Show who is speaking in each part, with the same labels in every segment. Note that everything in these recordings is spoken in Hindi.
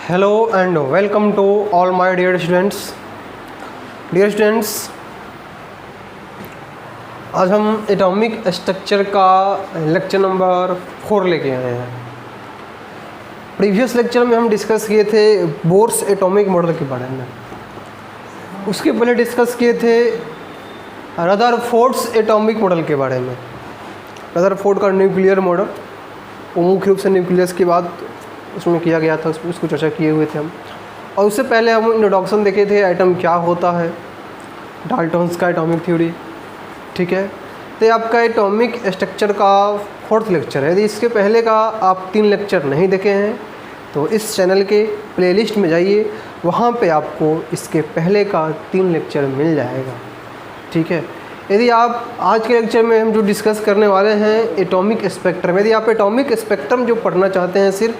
Speaker 1: Hello and welcome to all my dear students. Dear students, आज हम एटॉमिक स्ट्रक्चर का लेक्चर नंबर 4 लेके आए हैं। प्रीवियस लेक्चर में हम डिस्कस किए थे बोर्स एटॉमिक मॉडल के बारे में। उसके पहले डिस्कस किए थे रदरफोर्ड्स एटॉमिक मॉडल के बारे में। रदरफोर्ड का न्यूक्लियर मॉडल, वो मुख्य रूप से न्यूक्लियस की बात उसमें किया गया था, उसको चर्चा किए हुए थे हम। और उससे पहले हम इंट्रोडक्शन देखे थे, एटम क्या होता है, डाल्टन्स का एटॉमिक थ्योरी। ठीक है, तो ये आपका एटॉमिक स्ट्रक्चर का 4th लेक्चर है। यदि इसके पहले का आप 3 लेक्चर नहीं देखे हैं तो इस चैनल के प्लेलिस्ट में जाइए, वहाँ पे आपको इसके पहले का 3 लेक्चर मिल जाएगा। ठीक है, यदि आप आज के लेक्चर में हम जो डिस्कस करने वाले हैं एटॉमिक स्पेक्ट्रम, यदि आप एटॉमिक स्पेक्ट्रम जो पढ़ना चाहते हैं सिर्फ,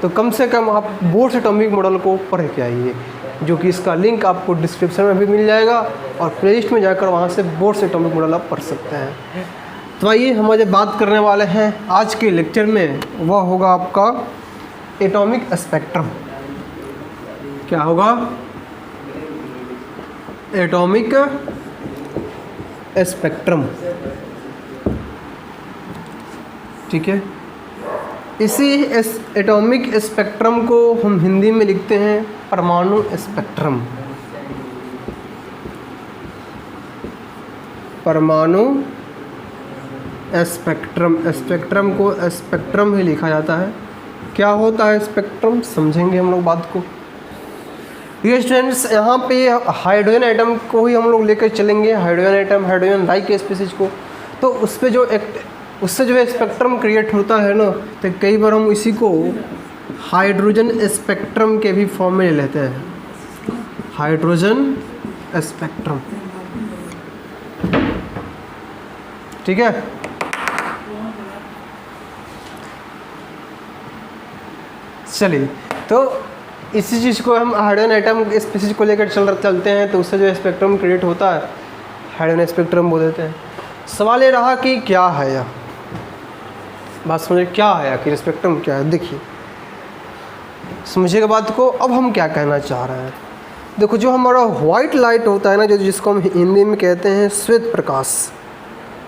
Speaker 1: तो कम से कम आप बोर्स एटॉमिक मॉडल को पढ़ के आइए, जो कि इसका लिंक आपको डिस्क्रिप्शन में भी मिल जाएगा और प्लेलिस्ट में जाकर वहाँ से बोर्स एटॉमिक मॉडल आप पढ़ सकते हैं। तो आइए हम जो बात करने वाले हैं आज के लेक्चर में, वह होगा आपका एटॉमिक स्पेक्ट्रम। क्या होगा? Atomic spectrum. ठीक है, इसी एटॉमिक स्पेक्ट्रम को हम हिंदी में लिखते हैं परमाणु स्पेक्ट्रम। परमाणु स्पेक्ट्रम, स्पेक्ट्रम को स्पेक्ट्रम ही लिखा जाता है। क्या होता है स्पेक्ट्रम, समझेंगे हम लोग बात को। ये स्टूडेंट्स, यहाँ पे हाइड्रोजन एटम को ही हम लोग लेकर चलेंगे, hydrogen atom, hydrogen like species को। तो उस पर उससे जो स्पेक्ट्रम क्रिएट होता है ना, तो कई बार हम इसी को हाइड्रोजन स्पेक्ट्रम के भी फॉर्म में ले लेते हैं, हाइड्रोजन स्पेक्ट्रम। ठीक है, चलिए, तो इसी चीज़ को हम हाइड्रोजन एटम स्पीसीज को लेकर चलते हैं, तो उससे जो स्पेक्ट्रम क्रिएट होता है हाइड्रोजन स्पेक्ट्रम बोल देते हैं। सवाल ये रहा कि क्या है यह, बात समझे, क्या है आखिर स्पेक्ट्रम क्या है। देखिए, समझिएगा बात को। अब हम क्या कहना चाह रहे हैं, देखो, जो हमारा वाइट लाइट होता है ना, जो जिसको हम हिंदी में कहते हैं श्वेत प्रकाश,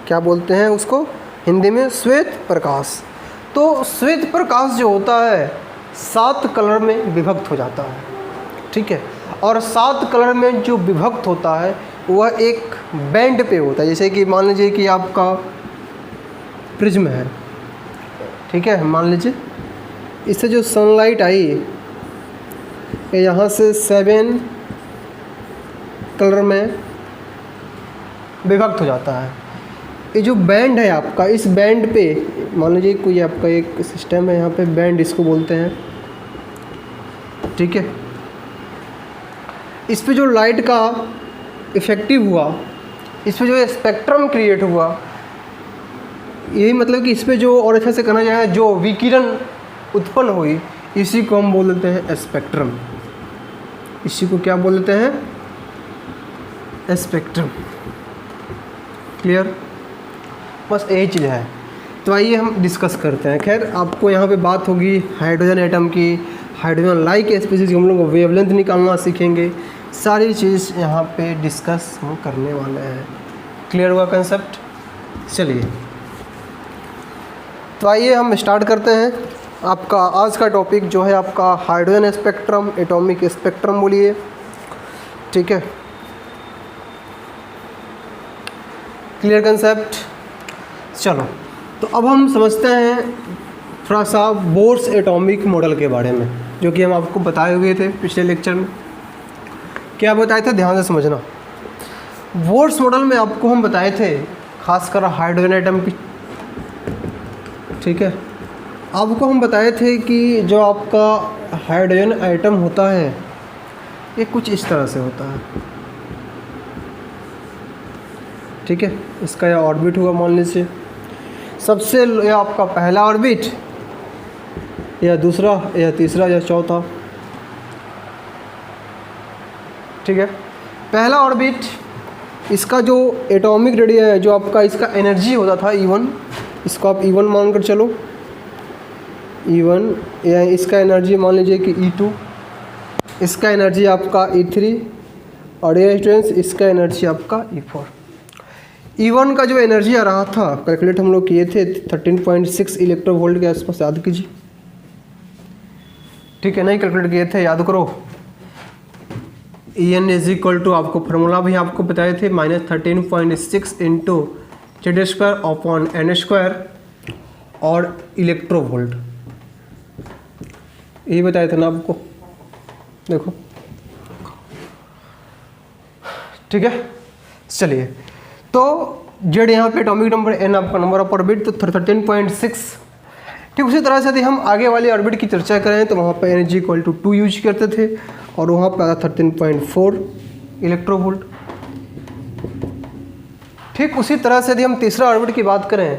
Speaker 1: क्या बोलते हैं उसको हिंदी में? श्वेत प्रकाश। तो श्वेत प्रकाश जो होता है 7 कलर में विभक्त हो जाता है। ठीक है, और 7 कलर में जो विभक्त होता है वह एक बैंड पे होता है। जैसे कि मान लीजिए कि आपका प्रिज्म है, ठीक है, मान लीजिए इससे जो सनलाइट आई, यहाँ से 7 कलर में विभक्त हो जाता है। ये जो बैंड है आपका, इस बैंड पे मान लीजिए कोई आपका एक सिस्टम है, यहाँ पे बैंड इसको बोलते हैं। ठीक है, इस पे जो लाइट का इफेक्टिव हुआ, इस पे जो स्पेक्ट्रम क्रिएट हुआ, यही मतलब कि इस पे जो, और अच्छा से कहना जाए, जो विकिरण उत्पन्न हुई, इसी को हम बोल देते हैं स्पेक्ट्रम। इसी को क्या बोल देते हैं? स्पेक्ट्रम। क्लियर? बस यही चीज़ है। तो आइए हम डिस्कस करते हैं। खैर, आपको यहाँ पे बात होगी हाइड्रोजन एटम की, हाइड्रोजन लाइक स्पीसीज, हम लोग वेवलेंथ निकालना सीखेंगे, सारी चीज़ यहाँ पे डिस्कस हम करने वाले हैं। क्लियर हुआ कंसेप्ट? चलिए, तो आइए हम स्टार्ट करते हैं। आपका आज का टॉपिक जो है आपका हाइड्रोजन स्पेक्ट्रम, एटॉमिक स्पेक्ट्रम बोलिए। ठीक है, क्लियर कंसेप्ट? चलो, तो अब हम समझते हैं थोड़ा सा बोर्स एटॉमिक मॉडल के बारे में, जो कि हम आपको बताए हुए थे पिछले लेक्चर में। क्या बताए थे, ध्यान से समझना। बोर्स मॉडल में आपको हम बताए थे खासकर हाइड्रोजन एटम की। ठीक है, आपको हम बताए थे कि जो आपका हाइड्रोजन एटम होता है ये कुछ इस तरह से होता है। ठीक है, इसका यह ऑर्बिट हुआ, मान लीजिए सबसे यह आपका पहला ऑर्बिट, या दूसरा, या तीसरा, या चौथा। ठीक है, पहला ऑर्बिट, इसका जो एटॉमिक रेडियस है, जो आपका इसका एनर्जी होता था E1, इसको आप E1 मान कर चलो। E1 या इसका एनर्जी मान लीजिए कि E2, इसका एनर्जी आपका E3 और ये स्टूडेंट्स इसका एनर्जी आपका E4। E1 का जो एनर्जी आ रहा था कैलकुलेट हम लोग किए थे 13.6 इलेक्ट्रोवोल्ट के आसपास, याद कीजिए, ठीक है, नहीं कैलकुलेट किए थे, याद करो। En इज इक्वल टू, आपको फार्मूला भी आपको बताए थे, -13.6 इंटू Z² अपॉन N² और इलेक्ट्रोवोल्ट, यही बताया था ना आपको, देखो, ठीक है। चलिए, तो जेड यहाँ पे एटॉमिक नंबर, एन आपका नंबर ऑफ ऑर्बिट, तो 13.6। ठीक उसी तरह से यदि हम आगे वाली ऑर्बिट की चर्चा करें तो वहाँ पे एनर्जी इक्वल टू 2 यूज करते थे और वहाँ पे आता 13.4 इलेक्ट्रोवोल्ट। ठीक उसी तरह से यदि हम तीसरा ऑर्बिट की बात करें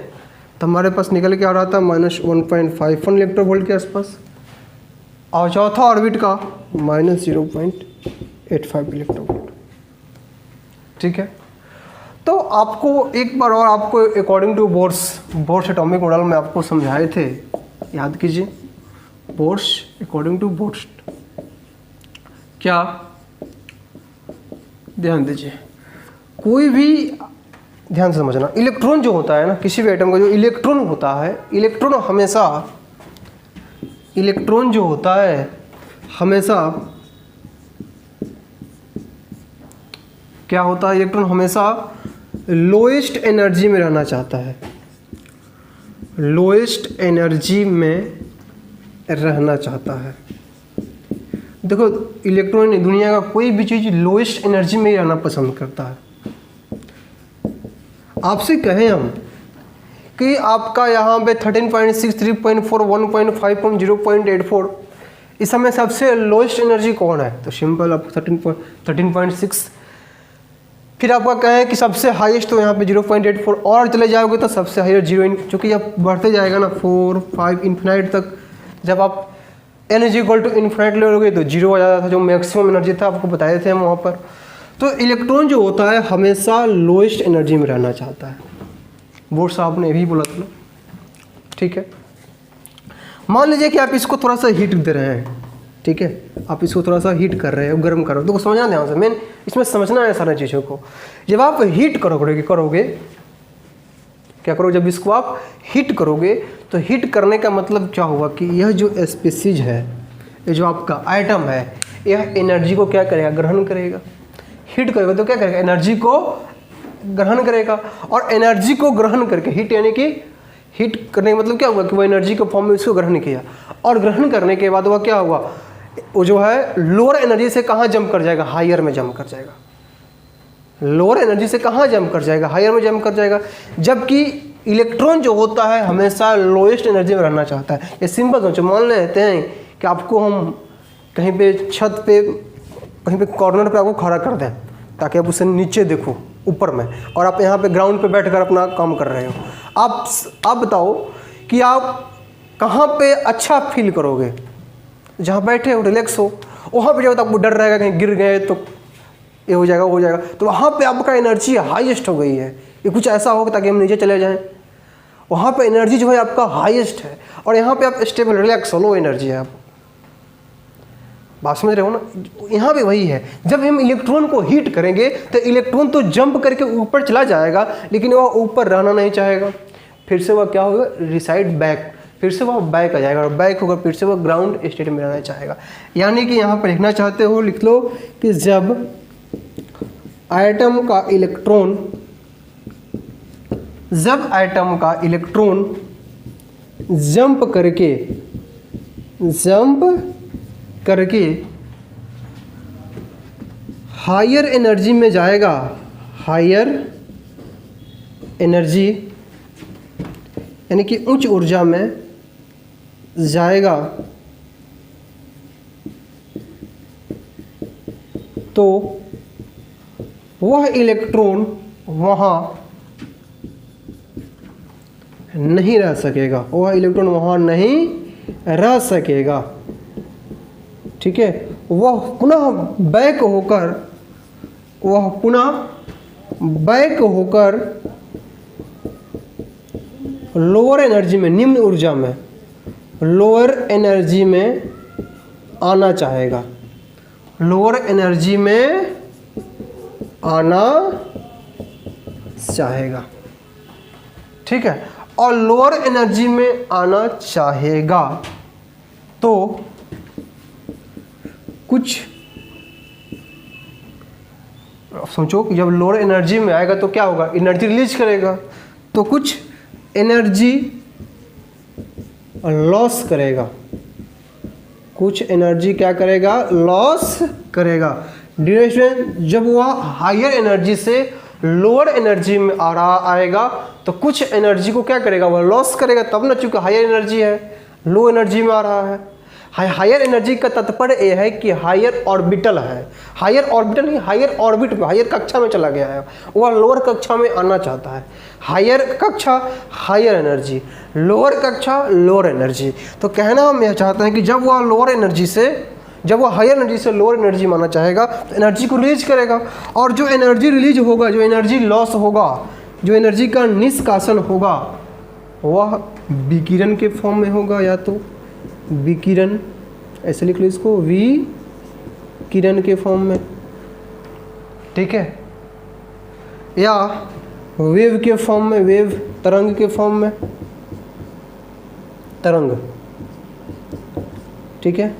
Speaker 1: तो हमारे पास निकल के आ रहा था -1.51 इलेक्ट्रोवोल्ट के आसपास, और चौथा ऑर्बिट का -0.85 इलेक्ट्रोवोल्ट। ठीक है, तो आपको एक बार और आपको according to Bohr's atomic model में आपको समझाए थे, याद कीजिए, बोर्स अकॉर्डिंग टू बोर्स, क्या, ध्यान दीजिए, कोई भी ध्यान से समझना, इलेक्ट्रॉन जो होता है ना, किसी भी एटम का जो इलेक्ट्रॉन होता है, इलेक्ट्रॉन जो होता है हमेशा क्या होता है, इलेक्ट्रॉन हमेशा लोएस्ट एनर्जी में रहना चाहता है, लोएस्ट एनर्जी में रहना चाहता है। देखो, इलेक्ट्रॉन दुनिया का कोई भी चीज़ लोएस्ट एनर्जी में ही रहना पसंद करता है। आपसे कहें हम कि आपका यहाँ पे 13.6, 3.4, 1.5, 0.84, इस समय सबसे लोएस्ट एनर्जी कौन है, तो सिंपल आपको 13.6। फिर आपका कहें कि सबसे हाईएस्ट, तो यहाँ पे 0.84, और चले जाओगे तो सबसे हाईएस्ट 0, चूँकि अब बढ़ते जाएगा ना 4, 5 इन्फिनाइट तक, जब आप एनर्जी इक्वल टू इन्फिनाइट ले लोगे तो 0 आ जाता था, जो मैक्सिमम एनर्जी था, आपको बताए थे हम वहाँ पर। तो इलेक्ट्रॉन जो होता है हमेशा लोएस्ट एनर्जी में रहना चाहता है, बोर्ड साहब ने भी बोला था, ठीक है। मान लीजिए कि आप इसको थोड़ा सा हीट दे रहे हैं, ठीक है, आप इसको थोड़ा सा हीट कर रहे हो, गर्म कर रहे हो, तो समझना ध्यान से, मेन इसमें समझना है सारी चीज़ों को। जब आप हीट करोगे क्या करोगे, जब इसको आप हीट करोगे तो हीट करने का मतलब क्या होगा कि यह जो स्पीसीज है, ये जो आपका आइटम है, यह एनर्जी को क्या करेगा, ग्रहण करेगा। हीट करेगा तो क्या करेगा, एनर्जी को ग्रहण करेगा, और एनर्जी को ग्रहण करके, हीट यानी कि हीट करने का मतलब क्या हुआ कि वो एनर्जी के फॉर्म में इसको ग्रहण किया, और ग्रहण करने के बाद वह क्या हुआ, वो जो है लोअर एनर्जी से कहाँ जंप कर जाएगा, हायर में जंप कर जाएगा। लोअर एनर्जी से कहाँ जंप कर जाएगा, हायर में जंप कर जाएगा। जबकि इलेक्ट्रॉन जो होता है हमेशा लोएस्ट एनर्जी में रहना चाहता है। ये सिंपल सोचो, मान लेते हैं कि आपको हम कहीं पे छत पे, कहीं पे कॉर्नर पे आपको खड़ा कर दें ताकि आप उसे नीचे देखो ऊपर में, और आप यहाँ पे ग्राउंड पे बैठकर अपना काम कर रहे हो। आप बताओ कि आप कहाँ पे अच्छा फील करोगे, जहाँ बैठे हो, रिलैक्स हो, वहाँ पे जब आपको डर रहेगा कहीं गिर गए तो ये हो जाएगा, तो वहाँ पे आपका एनर्जी हाईएस्ट हो गई है। ये कुछ ऐसा हो ताकि हम नीचे चले जाएं, वहाँ पे एनर्जी जो है आपका हाईएस्ट है, और यहाँ पे आप स्टेबल, रिलैक्स हो, लो एनर्जी है। आप बात समझ रहे हो ना, यहाँ पे वही है। जब हम इलेक्ट्रॉन को हीट करेंगे तो इलेक्ट्रॉन तो जंप करके ऊपर चला जाएगा, लेकिन वह ऊपर रहना नहीं चाहेगा, फिर से वह क्या होगा, रिसाइड बैक, फिर से वह बैक आ जाएगा, और बैक होगा फिर से वह ग्राउंड स्टेट में रहना चाहेगा। यानी कि यहाँ पर लिखना चाहते हो, लिख लो कि जब आइटम का इलेक्ट्रॉन जंप करके हायर एनर्जी में जाएगा, हायर एनर्जी यानी कि उच्च ऊर्जा में जाएगा, तो वह इलेक्ट्रॉन वहाँ नहीं रह सकेगा, ठीक है। वह पुनः बैक होकर लोअर एनर्जी में, निम्न ऊर्जा में, लोअर एनर्जी में आना चाहेगा, लोअर एनर्जी में आना चाहेगा, ठीक है, और लोअर एनर्जी में आना चाहेगा तो कुछ, सोचो कि जब लोअर एनर्जी में आएगा तो क्या होगा, एनर्जी रिलीज करेगा, तो कुछ एनर्जी लॉस करेगा, कुछ एनर्जी क्या करेगा, लॉस करेगा। ड्यूरेशन जब वह हायर एनर्जी से लोअर एनर्जी में आएगा तो कुछ एनर्जी को क्या करेगा, वह लॉस करेगा, तब ना, चूंकि हायर एनर्जी है, लो एनर्जी में आ रहा है। हायर एनर्जी का तात्पर्य यह है कि हायर ऑर्बिटल है, हायर ऑर्बिटल नहीं, हायर ऑर्बिट में, हायर कक्षा में चला गया है, वह लोअर कक्षा में आना चाहता है। हायर कक्षा हायर एनर्जी, लोअर कक्षा लोअर एनर्जी। तो कहना हम यह चाहते हैं कि जब वह लोअर एनर्जी से, जब वो हायर एनर्जी से लोअर एनर्जी माना चाहेगा तो एनर्जी को रिलीज करेगा, और जो एनर्जी रिलीज होगा, जो एनर्जी लॉस होगा, जो एनर्जी का निष्कासन होगा, वह विकिरण के फॉर्म में होगा, या तो विकिरण, ऐसे लिख लो इसको, विकिरण के फॉर्म में, ठीक है, या वेव के फॉर्म में, वेव तरंग के फॉर्म में, तरंग, ठीक है।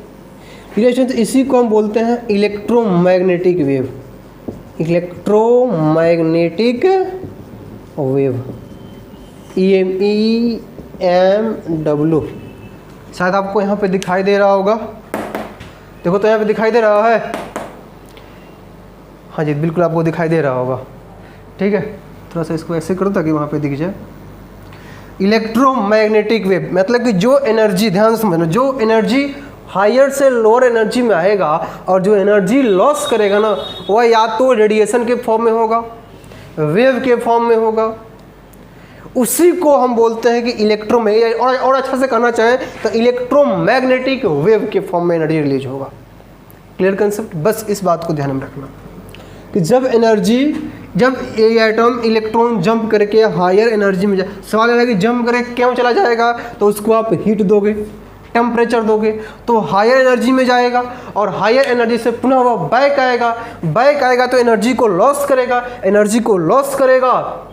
Speaker 1: इसी को हम बोलते हैं electromagnetic wave, electromagnetic wave, EMW। शायद आपको यहाँ पे दिखाई दे रहा होगा, देखो तो यहाँ पे दिखाई दे रहा है, हाँ जी बिल्कुल आपको दिखाई दे रहा होगा, ठीक है। थोड़ा सा इसको ऐसे करो ताकि वहाँ पे दिख जाए। इलेक्ट्रोमैग्नेटिक वेव मतलब कि जो एनर्जी, ध्यान से समझना, जो एनर्जी हायर से लोअर एनर्जी में आएगा और जो एनर्जी लॉस करेगा ना, वह या तो रेडिएशन के फॉर्म में होगा, वेव के फॉर्म में होगा, उसी को हम बोलते हैं कि और अच्छा से कहना चाहें तो इलेक्ट्रोमैग्नेटिक वेव के फॉर्म में एनर्जी रिलीज होगा। Clear concept? बस इस बात को ध्यान में रखना कि जब ये एटम इलेक्ट्रॉन जंप करके हायर एनर्जी में जाए, सवाल है कि जंप करके क्यों चला जाएगा, तो उसको आप हीट दोगे, टेम्परेचर दोगे, तो हायर एनर्जी में जाएगा, और हायर एनर्जी से पुनः वह बैक आएगा तो एनर्जी को लॉस करेगा, एनर्जी को लॉस करेगा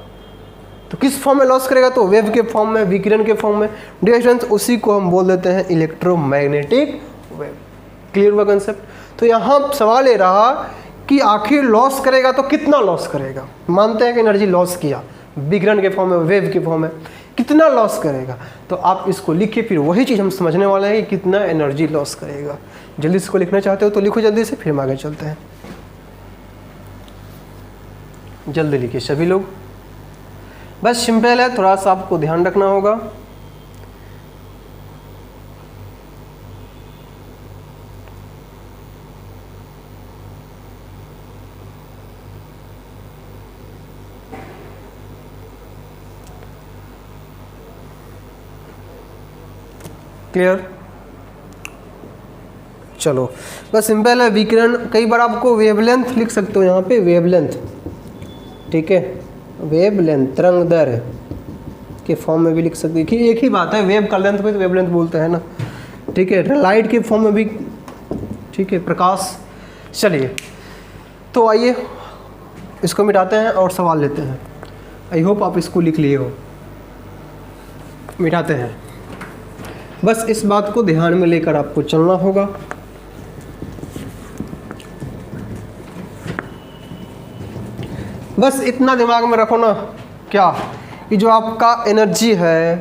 Speaker 1: तो किस फॉर्म में लॉस करेगा, तो वेव के फॉर्म में, विकिरण के फॉर्म में। डिस्टेंस उसी को हम बोल देते हैं इलेक्ट्रोमैग्नेटिक वेव। क्लियर हुआ कंसेप्ट? तो यहाँ सवाल ये रहा कि आखिर लॉस करेगा तो कितना लॉस करेगा। मानते हैं कि एनर्जी लॉस किया, विकिरण के फॉर्म में, वेव के फॉर्म में, कितना लॉस करेगा, तो आप इसको लिखिए। फिर वही चीज़ हम समझने वाले हैं कि कितना एनर्जी लॉस करेगा। जल्दी इसको लिखना चाहते हो तो लिखो जल्दी से, फिर हम आगे चलते हैं। जल्दी लिखिए सभी लोग, बस सिंपल है, थोड़ा सा आपको ध्यान रखना होगा। क्लियर? चलो बस सिंपल है। विकिरण, कई बार आपको वेवलेंथ लिख सकते हो यहाँ पे, वेवलेंथ, ठीक है, वेवलेंथ, तरंगदैर्घ्य के फॉर्म में भी लिख सकते हैं कि एक ही बात है, वेव का लेंथ को तो वेवलेंथ बोलते हैं ना, ठीक है। लाइट के फॉर्म में भी, ठीक है, प्रकाश। चलिए तो आइए इसको मिटाते हैं और सवाल लेते हैं। आई होप आप इसको लिख लिए हो। मिटाते हैं, बस इस बात को ध्यान में लेकर आपको चलना होगा। बस इतना दिमाग में रखो ना, क्या कि जो आपका एनर्जी है,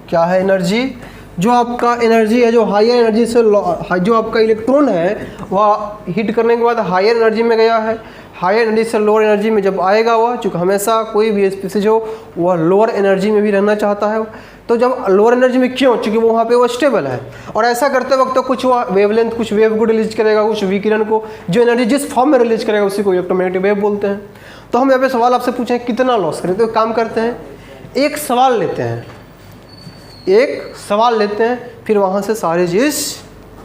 Speaker 1: क्या है एनर्जी, जो आपका एनर्जी है, जो हायर एनर्जी से जो आपका इलेक्ट्रॉन है वह हिट करने के बाद हायर एनर्जी में गया है, हायर एनर्जी से लोअर एनर्जी में जब आएगा वह, चूँकि हमेशा कोई भी स्पीसीज हो वह लोअर एनर्जी में भी रहना चाहता है, तो जब लोअर एनर्जी में क्यों, चूँकि वो वहाँ पे वो स्टेबल है, और ऐसा करते वक्त तो कुछ वह वेवलेंथ, कुछ वेव को रिलीज करेगा, कुछ विकिरण को, जो एनर्जी जिस फॉर्म में रिलीज करेगा उसी को इलेक्ट्रोमैग्नेटिक वेव बोलते हैं। तो हम यहाँ पे सवाल आपसे पूछें कितना लॉस करें, तो काम करते हैं, एक सवाल लेते हैं, फिर वहाँ से सारी चीज़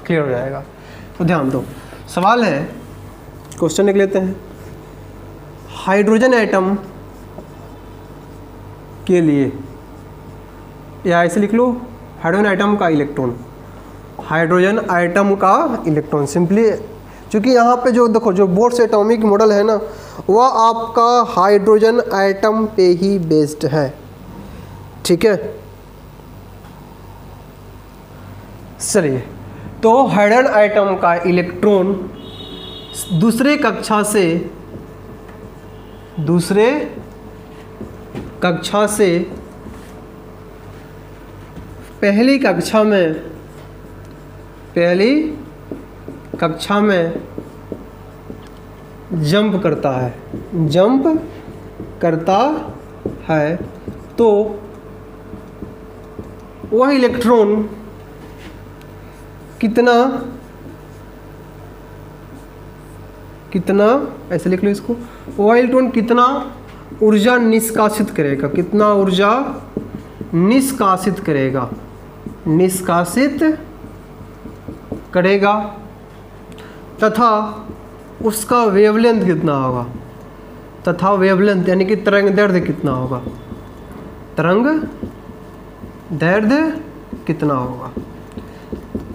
Speaker 1: क्लियर हो जाएगा। तो ध्यान दो, सवाल है, क्वेश्चन लिख लेते हैं। हाइड्रोजन एटम के लिए, या ऐसे लिख लो, हाइड्रोजन एटम का इलेक्ट्रॉन, हाइड्रोजन एटम का इलेक्ट्रॉन, सिंपली क्योंकि यहाँ पे जो देखो जो बोर्स एटॉमिक मॉडल है ना वह आपका हाइड्रोजन एटम पे ही बेस्ड है, ठीक है। चलिए, तो हाइड्रोजन एटम का इलेक्ट्रॉन दूसरे कक्षा से पहली कक्षा में जंप करता है तो वह इलेक्ट्रॉन कितना ऐसे लिख लो इसको, वह इलेक्ट्रॉन कितना ऊर्जा निष्कासित करेगा तथा उसका वेवलेंथ कितना होगा, यानी कि तरंग दैर्ध्य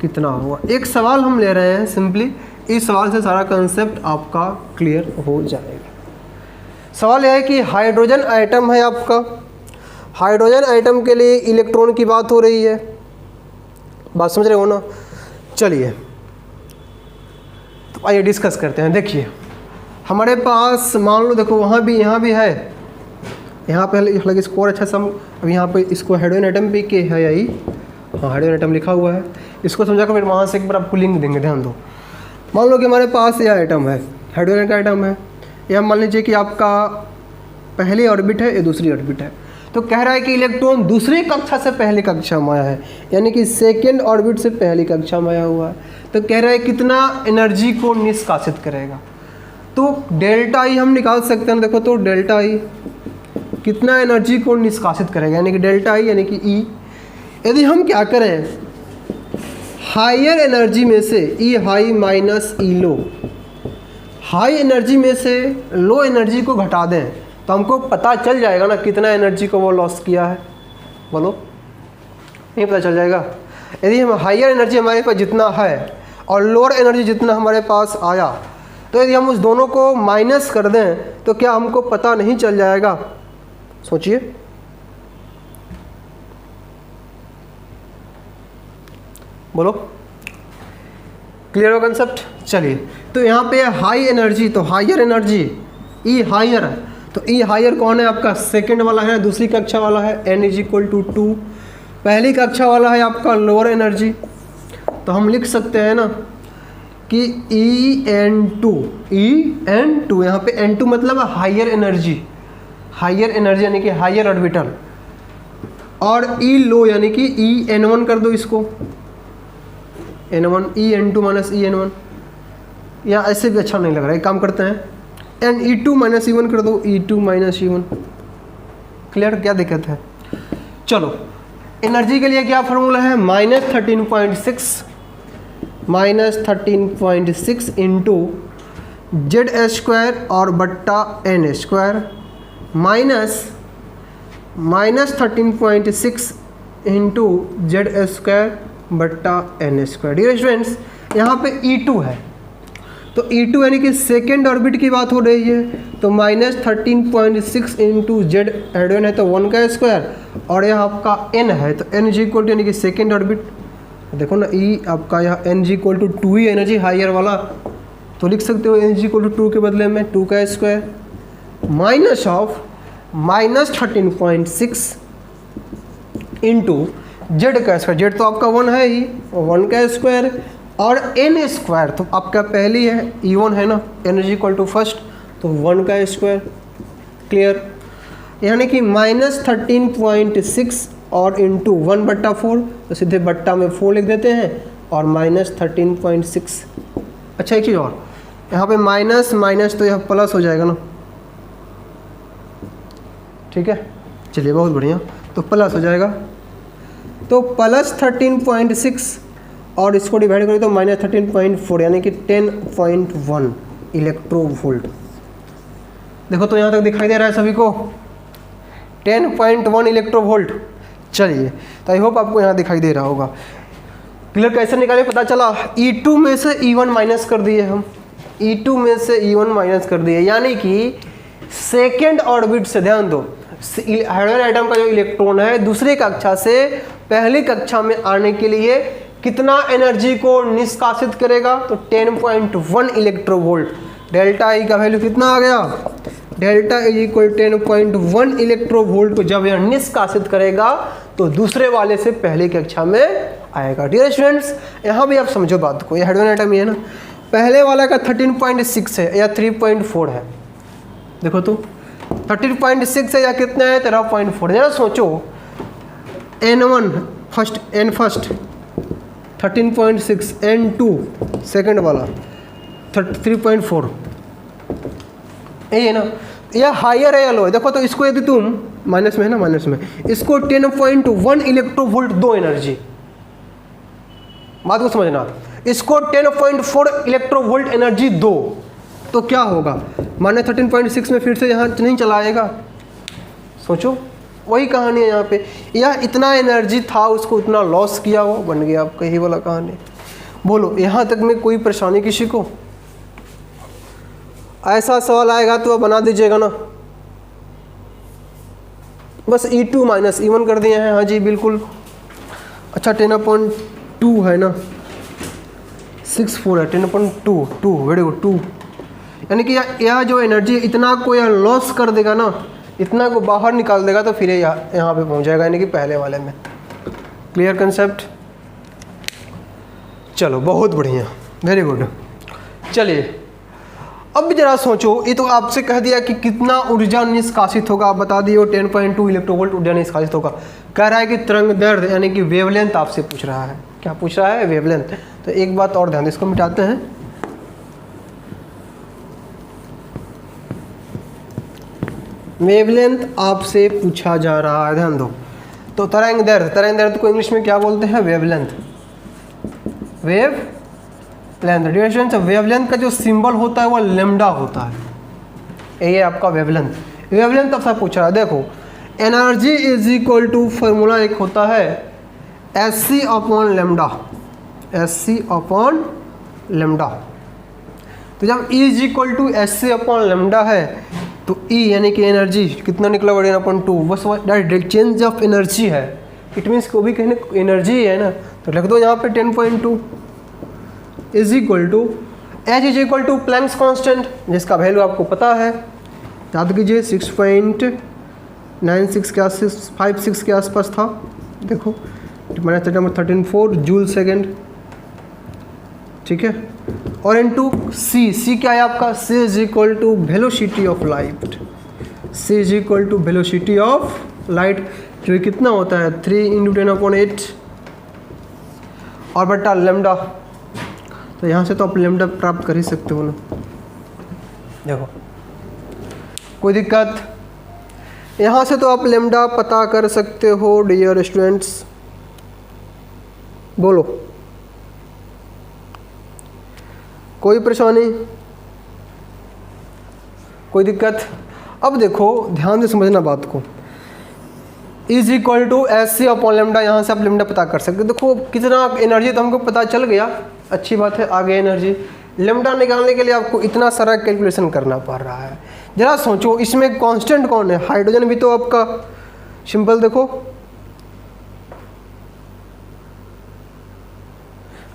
Speaker 1: कितना होगा। एक सवाल हम ले रहे हैं सिंपली, इस सवाल से सारा कंसेप्ट आपका क्लियर हो जाएगा। सवाल यह है कि हाइड्रोजन एटम है आपका, हाइड्रोजन एटम के लिए इलेक्ट्रॉन की बात हो रही है, बात समझ रहे हो ना। चलिए तो आइए डिस्कस करते हैं। देखिए हमारे पास मान लो, देखो यहाँ भी है, यहाँ पे हालांकि इसको और अच्छा सम, अब यहाँ पे इसको हाइड्रोजन एटम भी के है यही, हाँ हाइड्रोजन एटम लिखा हुआ है, इसको समझा कर फिर वहाँ से एक बार आपको लिंक देंगे, ध्यान दो। मान लो कि हमारे पास यह आइटम है, हाइड्रोजन का आइटम है, यह मान लीजिए कि आपका पहली ऑर्बिट है, ये दूसरी ऑर्बिट है। तो कह रहा है कि इलेक्ट्रॉन दूसरी कक्षा से पहली कक्षा में आया है, यानी कि सेकेंड ऑर्बिट से पहली कक्षा में आया हुआ है। तो कह रहा है कितना एनर्जी को निष्कासित करेगा। तो डेल्टा ई हम निकाल सकते हैं, देखो तो डेल्टा ई कितना एनर्जी को निष्कासित करेगा, यानी कि डेल्टा ई यानी कि ई। यदि हम क्या करें, हायर एनर्जी में से ई हाई माइनस ई लो, हाई एनर्जी में से लो एनर्जी को घटा दें तो हमको पता चल जाएगा ना कितना एनर्जी को वो लॉस किया है, बोलो नहीं पता चल जाएगा। यदि हम हायर एनर्जी हमारे पास जितना है और लोअर एनर्जी जितना हमारे पास आया, तो यदि हम उस दोनों को माइनस कर दें तो क्या हमको पता नहीं चल जाएगा, सोचिए। बोलो क्लियर हो कंसेप्ट। चलिए तो यहाँ पे हाई एनर्जी, तो हायर एनर्जी ई हायर, तो ई हायर कौन है आपका, सेकंड वाला है, दूसरी कक्षा वाला है n इज इक्वल टू 2, पहली कक्षा वाला है आपका लोअर एनर्जी। तो हम लिख सकते हैं ना कि En2 यहाँ पे N2 मतलब हायर एनर्जी यानी कि हायर ऑर्बिटल, और ई लो यानी कि En1 कर दो इसको, N1 En2 माइनस En1, या ऐसे भी अच्छा नहीं लग रहा है, एक काम करते हैं Ne2 माइनस E1 कर दो, E2 माइनस E1। क्लियर, क्या दिक्कत है। चलो एनर्जी के लिए क्या फार्मूला है, -13.6 इंटू जेड स्क्वायर और बट्टा N square, -13.6 into Z square बट्टा एन स्क्वायर। डियर स्टूडेंट्स यहाँ पे E2 है, तो E2 यानी कि सेकेंड ऑर्बिट की बात हो रही है, तो -13.6 इंटू जेड हाइड्रोजन है तो 1 का स्क्वायर, और यह आपका n है तो n इज इक्वल टू यानी कि सेकेंड ऑर्बिट। देखो ना E आपका यहाँ n इज इक्वल टू 2 ही एनर्जी हायर वाला, तो लिख सकते हो n इज इक्वल टू 2 के बदले में 2 का square minus of -13.6 into Z का स्क्वायर, जेड तो आपका 1 है ही, 1 का स्क्वायर और n स्क्वायर, तो आपका पहली है E1 है ना, n is equal to first, तो 1 का स्क्वायर। क्लियर, यानी कि -13.6 और इंटू 1/4, तो सीधे बट्टा में 4 लिख देते हैं और -13.6। अच्छा एक चीज़ और, यहाँ पे माइनस माइनस तो यह प्लस हो जाएगा ना, ठीक है। चलिए बहुत बढ़िया, तो प्लस हो जाएगा, तो +13.6 और इसको डिवाइड करें तो -13.4 यानी कि 10.1 इलेक्ट्रोवोल्ट। देखो तो यहाँ तक दिखाई दे रहा है सभी को, 10.1 इलेक्ट्रोवोल्ट। चलिए तो आई होप आपको यहाँ दिखाई दे रहा होगा। क्लियर, कैसे निकाले पता चला, E2 में से E1 माइनस कर दिए हम, E2 में से E1 माइनस कर दिया, यानी कि सेकेंड ऑर्बिट से, ध्यान दो, हाइड्रोजन एटम का जो इलेक्ट्रॉन है दूसरी कक्षा से पहली कक्षा में आने के लिए कितना एनर्जी को निष्कासित करेगा, तो 10.1 इलेक्ट्रोवोल्ट। डेल्टा ई का वैल्यू कितना आ गया, डेल्टा ई इक्वल 10.1 इलेक्ट्रोवोल्ट को जब यह निष्कासित करेगा तो दूसरे वाले से पहली कक्षा में आएगा। डियर स्टूडेंट्स, यहाँ भी आप समझो बात को, ये हाइड्रोजन एटम ये है ना, पहले वाला का 13.6 है या 3.4 है, देखो तो 13.6 है या कितना है, 13.4। जरा सोचो, N1 first, N first 13.6, N2 second वाला 3.4, यही है ना, यह हायर है या लो है। देखो तो इसको यदि तुम माइनस में है ना, माइनस में इसको 10.1 इलेक्ट्रोवोल्ट दो एनर्जी, बात को समझना, इसको 10.4 इलेक्ट्रोवोल्ट एनर्जी दो तो क्या होगा, माने 13.6 में फिर से यहाँ नहीं चला आएगा। सोचो, वही कहानी है यहाँ पे, यह इतना एनर्जी था उसको इतना लॉस किया, वो बन गया आपका, यही वाला कहानी। बोलो यहाँ तक में कोई परेशानी किसी को? ऐसा सवाल आएगा तो आप बना दीजिएगा ना, बस E2 माइनस E1 कर दिए हैं, हाँ जी बिल्कुल। अच्छा 10.2 है ना, 64 है, 10.2 वेरी गुड 2, यानी कि यह जो एनर्जी इतना को यह लॉस कर देगा ना, इतना को बाहर निकाल देगा तो फिर यहाँ पे पहुँच जाएगा, यानी कि पहले वाले में। Clear concept? चलो बहुत बढ़िया, वेरी गुड। चलिए अब जरा सोचो, ये तो आपसे कह दिया कि कितना ऊर्जा निष्कासित होगा, आप बता दिए 10.2 इलेक्ट्रोवोल्ट ऊर्जा निष्कासित होगा। कह रहा है कि तरंग दैर्ध्य यानी कि वेवलेंथ आपसे पूछ रहा है। क्या पूछ रहा है? वेवलेंथ। तो एक बात और ध्यान दो, इसको मिटाते हैं। वेवलेंथ आपसे पूछा जा रहा है, ध्यान दो। तो तरंग दैर्ध्य को इंग्लिश में क्या बोलते हैं? वेवलेंथ। Wave length. ड्यूरेशन से वेवलेंथ का जो सिंबल होता है वो लेमडा होता है, ये आपका वेवलेंथ। वेवलेंथ आपसे पूछ रहा है, देखो energy is equal to, formula एक होता है Sc upon lambda, Sc upon lambda. तो जब E is equal to Sc upon lambda है तो E यानी कि एनर्जी कितना निकला, 1/2, बस डायरेक्ट चेंज ऑफ एनर्जी है, इट मीन्स को भी कहने एनर्जी है ना, तो लिख दो यहाँ पे 10.2 is equal to H is equal to Planck's constant, जिसका वैल्यू आपको पता है, याद कीजिए 6.96 के आस 56 के आसपास था। देखो -13.4 जूल सेकेंड, ठीक है। और इनटू सी क्या है आपका? C is equal to velocity of light, C is equal to velocity of light, जो कितना होता है 3 × 10⁸ और बटा लेमडा। तो यहाँ से तो आप लेमडा प्राप्त कर ही सकते हो ना। देखो कोई दिक्कत? यहाँ से तो आप लेमडा पता कर सकते हो डियर स्टूडेंट्स, बोलो कोई परेशानी, कोई दिक्कत? अब देखो ध्यान से समझना बात को, is equal to Sc upon lambda, यहाँ से आप लेमडा पता कर सकते हो। देखो कितना एनर्जी तो हमको पता चल गया, अच्छी बात है, आगे एनर्जी। लेमडा निकालने के लिए आपको इतना सारा कैलकुलेशन करना पड़ रहा है। जरा सोचो इसमें कांस्टेंट कौन है? हाइड्रोजन भी तो आपका सिंपल, देखो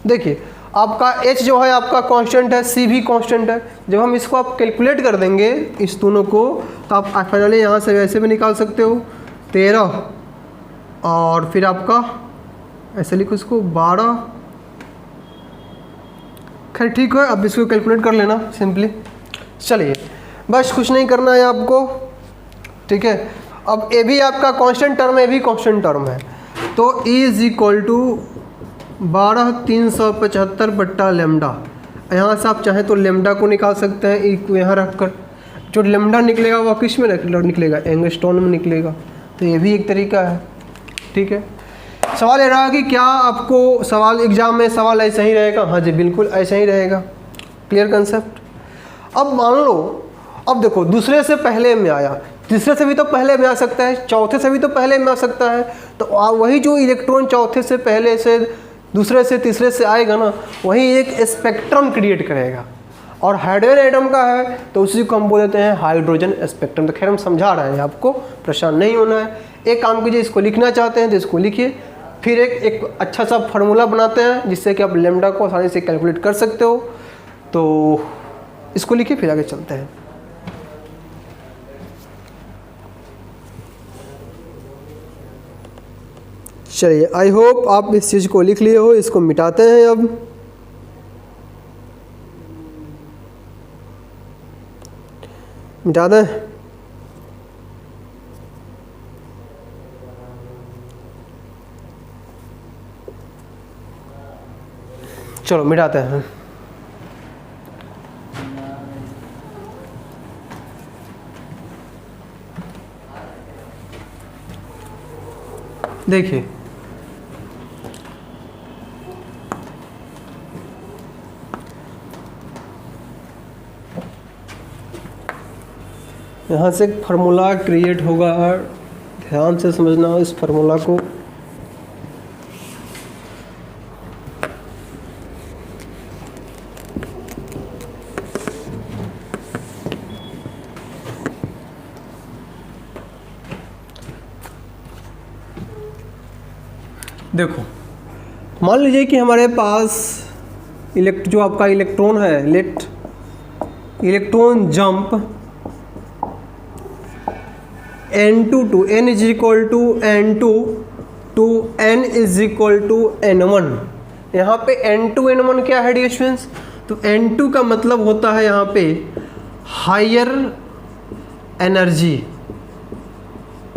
Speaker 1: देखिए आपका H जो है आपका कांस्टेंट है, C भी कांस्टेंट है। जब हम इसको आप कैलकुलेट कर देंगे इस दोनों को, तो आप फाइनली यहाँ से वैसे भी निकाल सकते हो 13, और फिर आपका ऐसे लिखो इसको 12, खैर ठीक है, अब इसको कैलकुलेट कर लेना सिंपली। चलिए बस कुछ नहीं करना है आपको, ठीक है। अब ए भी आपका कांस्टेंट टर्म है, ए भी कांस्टेंट टर्म है, तो E इज इक्वल टू 12,375 बट्टा लेमडा। यहाँ से आप चाहें तो लेमडा को निकाल सकते हैं, E को यहाँ रख कर। जो लेमडा निकलेगा वह किस में निकलेगा? एंगस्ट्रॉन में निकलेगा। तो ये भी एक तरीका है, ठीक है। सवाल ये रहा कि क्या आपको सवाल एग्जाम में सवाल ऐसा ही रहेगा? हाँ जी बिल्कुल ऐसा ही रहेगा। Clear concept? अब मान लो, अब देखो दूसरे से पहले में आया, तीसरे से भी तो पहले में आ सकता है, चौथे से भी तो पहले में आ सकता है। तो वही जो इलेक्ट्रॉन चौथे से पहले से दूसरे से तीसरे से आएगा ना, वही एक स्पेक्ट्रम क्रिएट करेगा। और हाइड्रोजन एटम का है तो उसी को हम बोल देते हैं हाइड्रोजन स्पेक्ट्रम। तो खैर हम समझा रहे हैं, आपको परेशान नहीं होना है। एक काम कीजिए, इसको लिखना चाहते हैं तो इसको लिखिए, फिर एक अच्छा सा फार्मूला बनाते हैं जिससे कि आप लैम्डा को आसानी से कैलकुलेट कर सकते हो। तो इसको लिखिए, फिर आगे चलते हैं। चलिए, आई होप आप इस चीज़ को लिख लिए हो। इसको मिटाते हैं अब। मिटा दें। चलो मिटाते हैं। देखिए, यहाँ से एक फार्मूला क्रिएट होगा, ध्यान से समझना इस फार्मूला को। देखो, मान लीजिए कि हमारे पास जो आपका इलेक्ट्रॉन है, let electron jump n2 to n is equal to n2 to n is equal to n1। यहाँ पे n2 n1 क्या है डियर स्टूडेंट्स? तो n2 का मतलब होता है यहाँ पे higher energy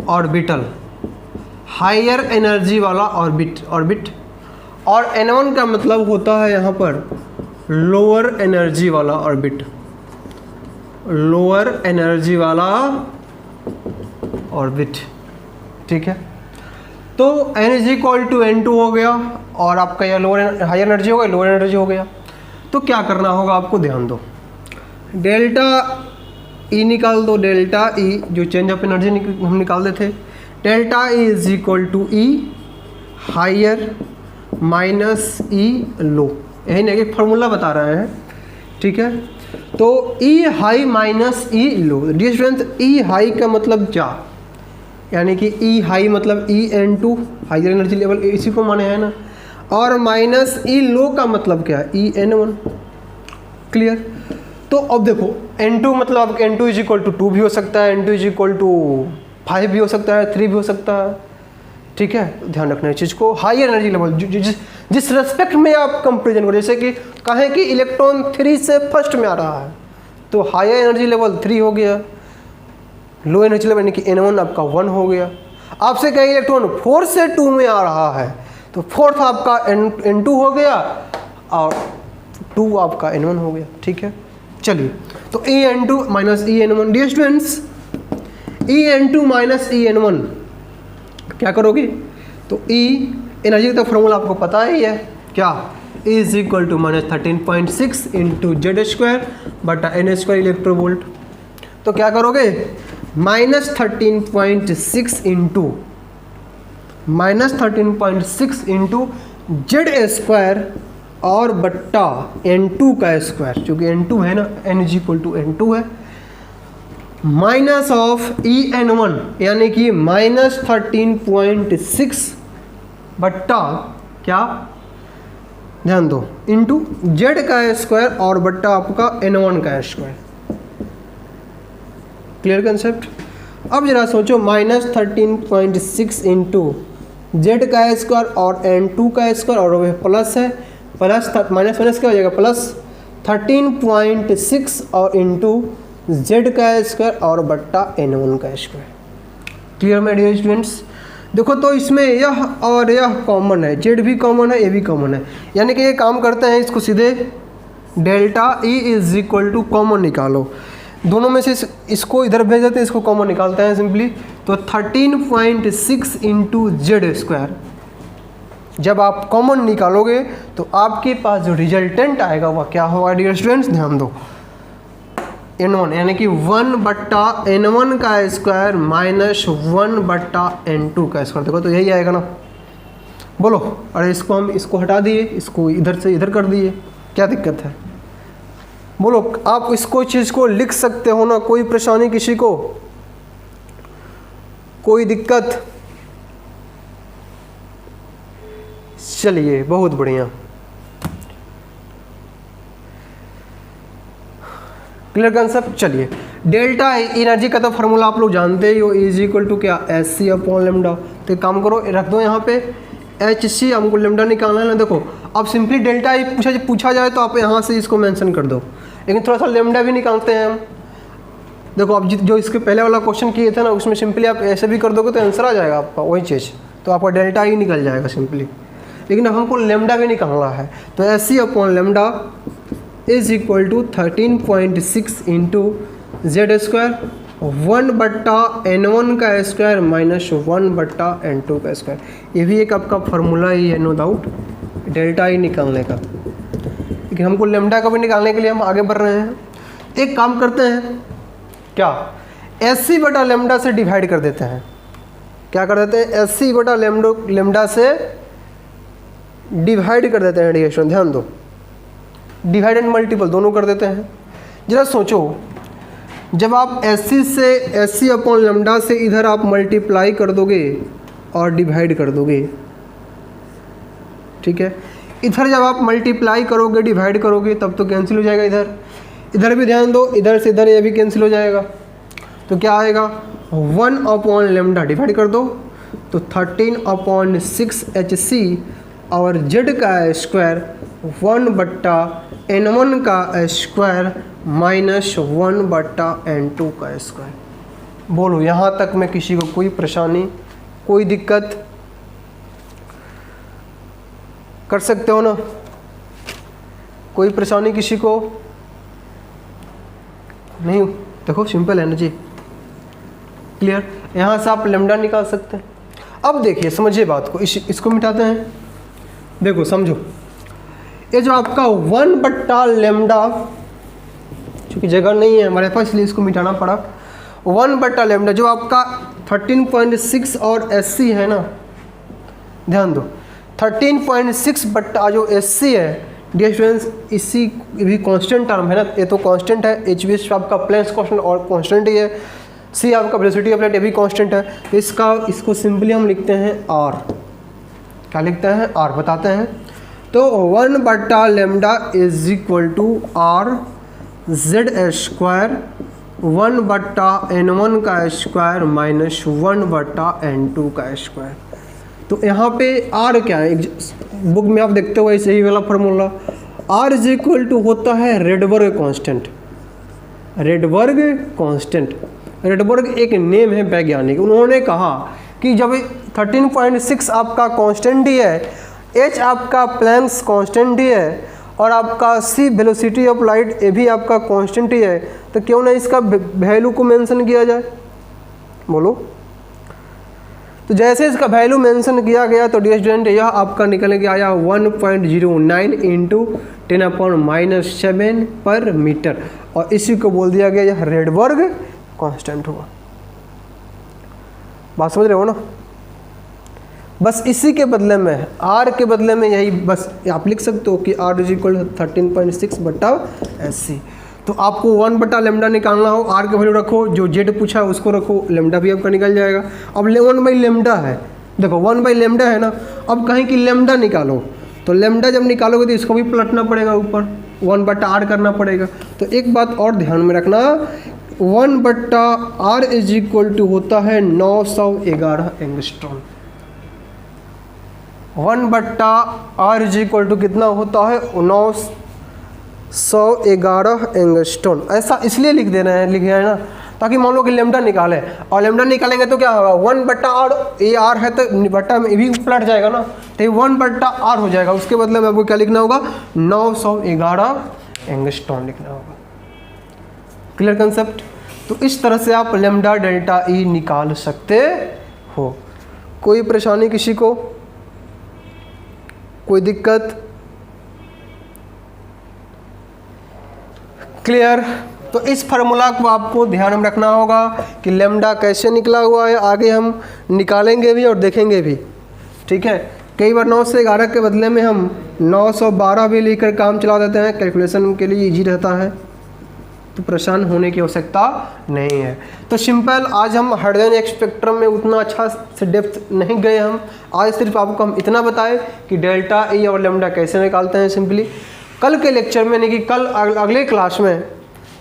Speaker 1: orbital, higher energy वाला ऑर्बिट और n1 का मतलब होता है यहाँ पर लोअर एनर्जी वाला ऑर्बिट, लोअर एनर्जी वाला ऑर्बिट। ठीक है, तो n is equal to n2 हो गया और आपका यह लोअर हायर एनर्जी हो गया, लोअर एनर्जी हो गया। तो क्या करना होगा आपको, ध्यान दो, डेल्टा ई निकाल दो। डेल्टा ई जो चेंज ऑफ एनर्जी हम निकाल देते थे, delta E is equal to E higher minus E low. यही नहीं, एक फार्मूला बता रहे हैं। ठीक है, तो ई हाई माइनस ई लो। डियर स्टूडेंट्स, ई हाई का मतलब क्या, यानी कि ई हाई मतलब ई n2 हायर एनर्जी लेवल, इसी को माने है ना, और माइनस ई लो का मतलब क्या है, ई n1। क्लियर? तो अब देखो, n2 मतलब n2 इज इक्वल टू 2 भी हो सकता है, n2 इज इक्वल टू 5 भी हो सकता है, 3 भी हो सकता है। ठीक है, ध्यान रखना इस चीज़ को। हायर एनर्जी लेवल जिस रेस्पेक्ट में आप कंपेरिजन करो, जैसे कि कहें कि इलेक्ट्रॉन 3 से फर्स्ट में आ रहा है तो हायर एनर्जी लेवल 3 हो गया, लो एनर्जी लेवल यानी कि n1 आपका 1 हो गया। आपसे कहें इलेक्ट्रॉन 4 से 2 में आ रहा है तो फोर्थ आपका n2 हो गया और 2 आपका n1 हो गया। ठीक है, चलिए, तो en2 minus en1। Dear students, en2 minus en1 क्या करोगे, तो E एनर्जी का फॉर्मूला आपको पता ही है क्या, E is equal to minus 13.6 into Z square बटा एन स्क्वायर इलेक्ट्रोवोल्ट। तो क्या करोगे, माइनस 13.6 इंटू जेड स्क्वायर और बट्टा n2 का स्क्वायर, क्योंकि n2 है ना, n is equal to n2 है, माइनस ऑफ en1 यानी कि माइनस 13.6 बट्टा क्या, ध्यान दो, इंटू जेड का स्क्वायर और बट्टा आपका n1 का स्क्वायर। Clear concept? अब जरा सोचो, माइनस 13.6 इंटू जेड का स्क्वायर और n2 का स्क्वायर और वह प्लस है, प्लस माइनस माइनस क्या हो जाएगा, प्लस 13.6 और इंटू जेड का स्क्वायर और बट्टा n1 का square. Clear my dear students? देखो, तो इसमें यह और यह कॉमन है, जेड भी कॉमन है, ए भी कॉमन है, यानी कि ये काम करते हैं, इसको सीधे delta E is equal to common निकालो, दोनों में से इसको इधर भेज देते हैं, इसको कॉमन निकालते हैं सिंपली। तो 13.6 इंटू जेड स्क्वायर जब आप कॉमन निकालोगे तो आपके पास जो रिजल्टेंट आएगा वह क्या होगा डियर स्टूडेंट्स, ध्यान दो, n1 यानी कि 1 बट्टा n1 का स्क्वायर माइनस 1 बट्टा n2 का स्क्वायर। देखो, तो यही आएगा ना, बोलो। अरे इसको हम इसको हटा दिए, इसको इधर से इधर कर दिए, क्या दिक्कत है? बोलो आप इसको चीज़ को लिख सकते हो ना, कोई परेशानी किसी को, कोई दिक्कत? चलिए बहुत बढ़िया, क्लियर कंसेप्ट। चलिए डेल्टा एनर्जी का तो फार्मूला आप लोग जानते ही हो, इज इक्वल टू क्या, एच सी अपॉन लेमडा। तो एक काम करो, रख दो यहाँ पे एच सी, हमको लेमडा निकालना है ना। देखो अब सिंपली डेल्टा ई पूछा जाए तो आप यहाँ से इसको मेंशन कर दो, लेकिन थोड़ा सा लेमडा भी निकालते हैं हम। देखो अब जो इसके पहले वाला क्वेश्चन किए थे ना, उसमें सिंपली आप ऐसे भी कर दोगे तो आंसर आ जाएगा आपका वही चीज़, तो आपका डेल्टा ई निकल जाएगा सिंपली। लेकिन अब हमको लेमडा भी निकालना है, तो H C upon lambda is equal to 13.6 into Z square 1/n1 का स्क्वायर माइनस 1/n2 का स्क्वायर। ये भी एक आपका फार्मूला ही है नो डाउट, डेल्टा ई निकालने का। लेकिन हमको लेमडा का भी निकालने के लिए हम आगे बढ़ रहे हैं। एक काम करते हैं, क्या एस सी बटा लेमडा से डिवाइड कर देते हैं। क्या कर देते हैं, एस सी बटा लेमडा से डिवाइड कर देते हैं। डिविजन ध्यान दो, डिवाइड एंड मल्टीपल दोनों कर देते हैं। जरा सोचो, जब आप एस सी अपॉन लेमडा से इधर आप मल्टीप्लाई कर दोगे और डिवाइड कर दोगे, ठीक है। इधर जब आप मल्टीप्लाई करोगे डिवाइड करोगे तब तो कैंसिल हो जाएगा। इधर भी ध्यान दो, इधर से इधर ये भी कैंसिल हो जाएगा। तो क्या आएगा, 1 अपॉन लेमडा डिवाइड कर दो तो 13/6 एच सी और जेड का स्क्वायर 1/n1 का स्क्वायर माइनस 1/n2 का स्क्वायर। बोलो यहाँ तक में किसी को कोई परेशानी, कोई दिक्कत? कर सकते हो ना, कोई परेशानी किसी को नहीं? देखो सिंपल है ना जी, क्लियर। यहाँ से आप लेमडा निकाल सकते हैं। अब देखिए समझिए बात को, इसको मिटाते हैं। देखो समझो, ये जो आपका 1/लेमडा, चूँकि जगह नहीं है हमारे पास इसलिए इसको मिटाना पड़ा। 1/लेमडा जो आपका 13.6 और एस सी है ना, ध्यान दो 13.6 बट्टा जो एस सी है डियर स्टूडेंट्स, इसी भी कांस्टेंट टर्म है ना, ये तो कांस्टेंट है। एच बी आपका प्लेन्स कांस्टेंट और कांस्टेंट ही है। सी आपका वेलोसिटी ऑफ लाइट ये भी कांस्टेंट है। तो इसको सिंपली हम लिखते हैं आर। क्या लिखते हैं, आर बताते हैं। तो 1/लेमडा is equal to R Z square 1/n1 का स्क्वायर माइनस 1/n2 का स्क्वायर। तो यहाँ पे आर क्या है, बुक में आप देखते हो ऐसे ही वाला formula, R is equal to होता है Rydberg constant. Rydberg constant, Rydberg एक नेम है वैज्ञानिक। उन्होंने कहा कि जब 13.6 आपका कांस्टेंट ही है, एच आपका प्लैंक्स कांस्टेंट ही है और आपका सी वेलोसिटी ऑफ लाइट ये भी आपका कांस्टेंट ही है, तो क्यों ना इसका वैल्यू को मेंशन किया जाए। बोलो, तो जैसे इसका वैल्यू मेंशन किया गया तो डियर स्टूडेंट यह आपका निकल के आया 1.09 इंटू 10⁻⁷ पर मीटर, और इसी को बोल दिया गया यह रेडबर्ग कांस्टेंट हुआ। बात समझ रहे हो ना। बस इसी के बदले में, आर के बदले में यही बस आप लिख सकते हो कि आर इज इक्वल 13.6 बटा एस सी। तो आपको 1/लेमडा निकालना हो, आर का वैल्यू रखो, जो जेड पूछा है उसको रखो, लेमडा भी आपका निकल जाएगा। अब 1/लेमडा है, देखो 1/लेमडा है ना, अब कहीं की लेमडा निकालो, तो लेमडा जब निकालोगे तो इसको भी पलटना पड़ेगा, ऊपर 1/r करना पड़ेगा। तो एक बात और ध्यान में रखना, 1/r इज इक्वल टू होता है 911 angstrom. 1/r is equal to कितना होता है, 911 एंगस्ट्रॉम। ऐसा इसलिए लिख देना है, लिखा है ना, ताकि मान लो कि लेमडा निकाले, और लेमडा निकालेंगे तो क्या होगा, 1/r, ये आर है तो बट्टा में भी पलट जाएगा ना, तो 1/r हो जाएगा। उसके बदले में आपको क्या लिखना होगा, 911 एंगस्ट्रॉम लिखना होगा। Clear concept. तो इस तरह से आप लेमडा डेल्टा ई निकाल सकते हो। कोई परेशानी किसी को, कोई दिक्कत? क्लियर। तो इस फार्मूला को आपको ध्यान में रखना होगा कि लेमडा कैसे निकला हुआ है, आगे हम निकालेंगे भी और देखेंगे भी, ठीक है। कई बार 9 से 11 के बदले में हम 912 भी लेकर काम चला देते हैं, कैलकुलेशन के लिए इजी रहता है, तो परेशान होने की आवश्यकता नहीं है। तो सिंपल आज हम हाइड्रोजन स्पेक्ट्रम में उतना अच्छा से डेप्थ नहीं गए हम, आज सिर्फ आपको हम इतना बताएं कि डेल्टा ई और लेमडा कैसे निकालते हैं सिंपली। कल के लेक्चर में यानी कि कल अगले क्लास में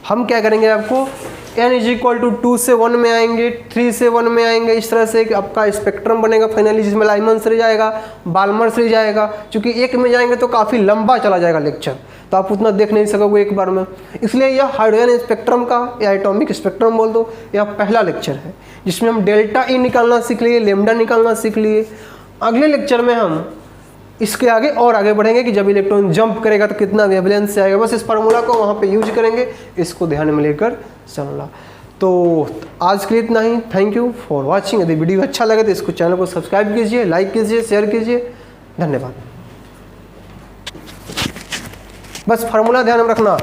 Speaker 1: हम क्या करेंगे, आपको n = 2 से 1 में आएंगे, 3 से 1 में आएंगे, इस तरह से कि आपका स्पेक्ट्रम बनेगा फाइनली, जिसमें लाइमन्स रह जाएगा, बाल्मर्स रह जाएगा। क्योंकि एक में जाएंगे तो काफ़ी लंबा चला जाएगा लेक्चर, तो आप उतना देख नहीं सकोगे एक बार में। इसलिए यह हाइड्रोजन स्पेक्ट्रम का या एटॉमिक स्पेक्ट्रम बोल दो, यह पहला लेक्चर है जिसमें हम डेल्टा ई निकालना सीख लिए, लेमडा निकालना सीख लिए। अगले लेक्चर में हम इसके आगे और आगे बढ़ेंगे कि जब इलेक्ट्रॉन जंप करेगा तो कितना वेवलेंथ से आएगा, बस इस फार्मूला को वहाँ पे यूज करेंगे, इसको ध्यान में लेकर चलना। तो आज के लिए इतना ही, थैंक यू फॉर वॉचिंग। यदि वीडियो अच्छा लगे तो इसको चैनल को सब्सक्राइब कीजिए, लाइक कीजिए, शेयर कीजिए, धन्यवाद। बस फार्मूला ध्यान में रखना।